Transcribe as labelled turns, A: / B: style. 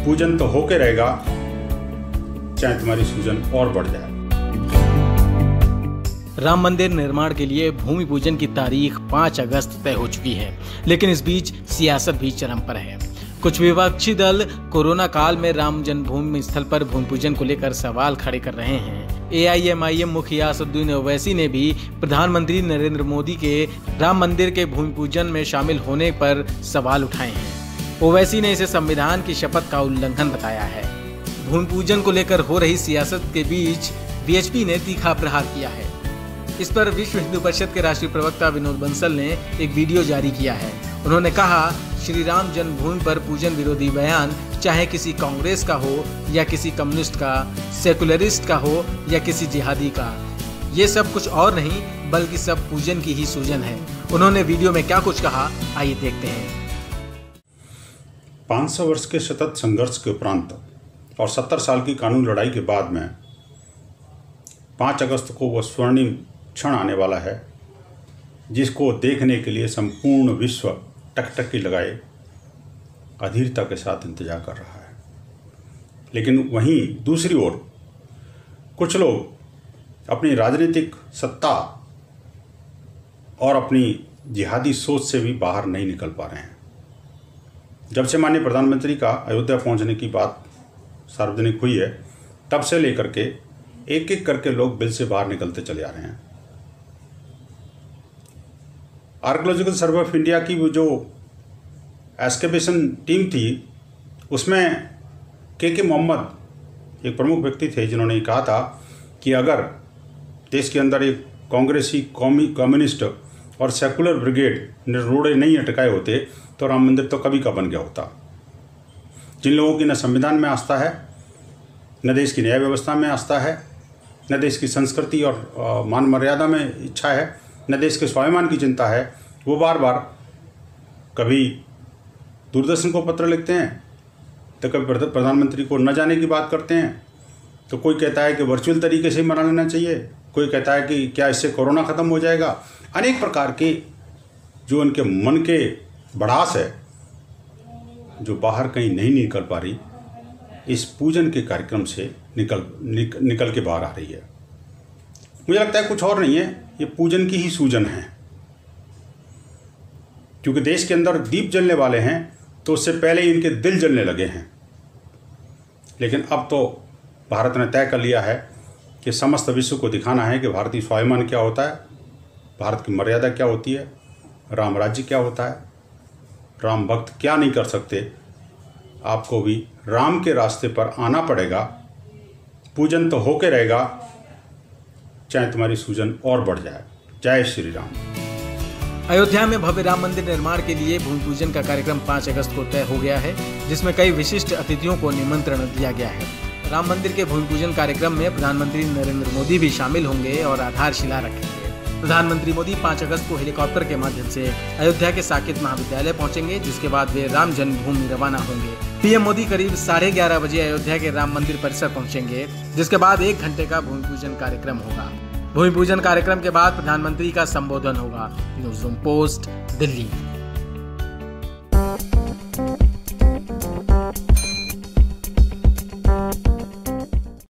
A: पूजन तो होके रहेगा, चाहे तुम्हारी सूजन और बढ़ जाए।
B: राम मंदिर निर्माण के लिए भूमि पूजन की तारीख 5 अगस्त तय हो चुकी है, लेकिन इस बीच सियासत भी चरम पर है। कुछ विपक्षी दल कोरोना काल में राम जन्मभूमि स्थल पर भूमि पूजन को लेकर सवाल खड़े कर रहे हैं। AIMIM मुखिया असदुद्दीन ओवैसी ने भी प्रधानमंत्री नरेंद्र मोदी के राम मंदिर के भूमि पूजन में शामिल होने पर सवाल उठाए हैं। ओवैसी ने इसे संविधान की शपथ का उल्लंघन बताया है। भूमि पूजन को लेकर हो रही सियासत के बीच BHP ने तीखा प्रहार किया है। इस पर विश्व हिंदू परिषद के राष्ट्रीय प्रवक्ता विनोद बंसल ने एक वीडियो जारी किया है। उन्होंने कहा, श्री राम जन्मभूमि पर पूजन विरोधी बयान चाहे किसी कांग्रेस का हो या किसी कम्युनिस्ट का, सेकुलरिस्ट का हो या किसी जिहादी का, ये सब कुछ और नहीं बल्कि सब पूजन की ही सूजन है। उन्होंने वीडियो में क्या कुछ कहा, आइए देखते हैं।
A: 500 वर्ष के सतत संघर्ष के उपरांत और 70 साल की कानून लड़ाई के बाद में 5 अगस्त को वह स्वर्णिम क्षण आने वाला है जिसको देखने के लिए संपूर्ण विश्व टकटकी लगाए अधीरता के साथ इंतजार कर रहा है। लेकिन वहीं दूसरी ओर कुछ लोग अपनी राजनीतिक सत्ता और अपनी जिहादी सोच से भी बाहर नहीं निकल पा रहे हैं। जब से माननीय प्रधानमंत्री का अयोध्या पहुंचने की बात सार्वजनिक हुई है, तब से लेकर के एक एक करके लोग बिल से बाहर निकलते चले आ रहे हैं। आर्कियोलॉजिकल सर्वे ऑफ इंडिया की वो जो एस्केवेशन टीम थी, उसमें के मोहम्मद एक प्रमुख व्यक्ति थे जिन्होंने कहा था कि अगर देश के अंदर एक कांग्रेसी कम्युनिस्ट और सेकुलर ब्रिगेड ने रोड़े नहीं अटकाए होते तो राम मंदिर तो कभी का बन गया होता। जिन लोगों की न संविधान में आस्था है, न देश की न्याय व्यवस्था में आस्था है, न देश की संस्कृति और मान मर्यादा में इच्छा है, न देश के स्वाभिमान की चिंता है, वो बार बार कभी दूरदर्शन को पत्र लिखते हैं तो कभी प्रधानमंत्री को न जाने की बात करते हैं। तो कोई कहता है कि वर्चुअल तरीके से मना लेना चाहिए, कोई कहता है कि क्या इससे कोरोना ख़त्म हो जाएगा। अनेक प्रकार के जो उनके मन के भड़ास है जो बाहर कहीं नहीं निकल पा रही, इस पूजन के कार्यक्रम से निकल के बाहर आ रही है। मुझे लगता है कुछ और नहीं है, ये पूजन की ही सूजन है। क्योंकि देश के अंदर दीप जलने वाले हैं तो उससे पहले ही इनके दिल जलने लगे हैं। लेकिन अब तो भारत ने तय कर लिया है कि समस्त विश्व को दिखाना है कि भारतीय स्वाभिमान क्या होता है, भारत की मर्यादा क्या होती है, राम राज्य क्या होता है, राम भक्त क्या नहीं कर सकते। आपको भी राम के रास्ते पर आना पड़ेगा, पूजन तो होके रहेगा, चाहे तुम्हारी सूजन और बढ़ जाए। जय श्री राम।
B: अयोध्या में भव्य राम मंदिर निर्माण के लिए भूमि पूजन का कार्यक्रम 5 अगस्त को तय हो गया है, जिसमें कई विशिष्ट अतिथियों को निमंत्रण दिया गया है। राम मंदिर के भूमि पूजन कार्यक्रम में प्रधानमंत्री नरेंद्र मोदी भी शामिल होंगे और आधारशिला रखेंगे। प्रधानमंत्री मोदी 5 अगस्त को हेलीकॉप्टर के माध्यम से अयोध्या के साकेत महाविद्यालय पहुंचेंगे, जिसके बाद वे राम जन्मभूमि रवाना होंगे। PM मोदी करीब 11:30 बजे अयोध्या के राम मंदिर परिसर पहुंचेंगे, जिसके बाद 1 घंटे का भूमि पूजन कार्यक्रम होगा। भूमि पूजन कार्यक्रम के बाद प्रधानमंत्री का संबोधन होगा। News room post, Delhi.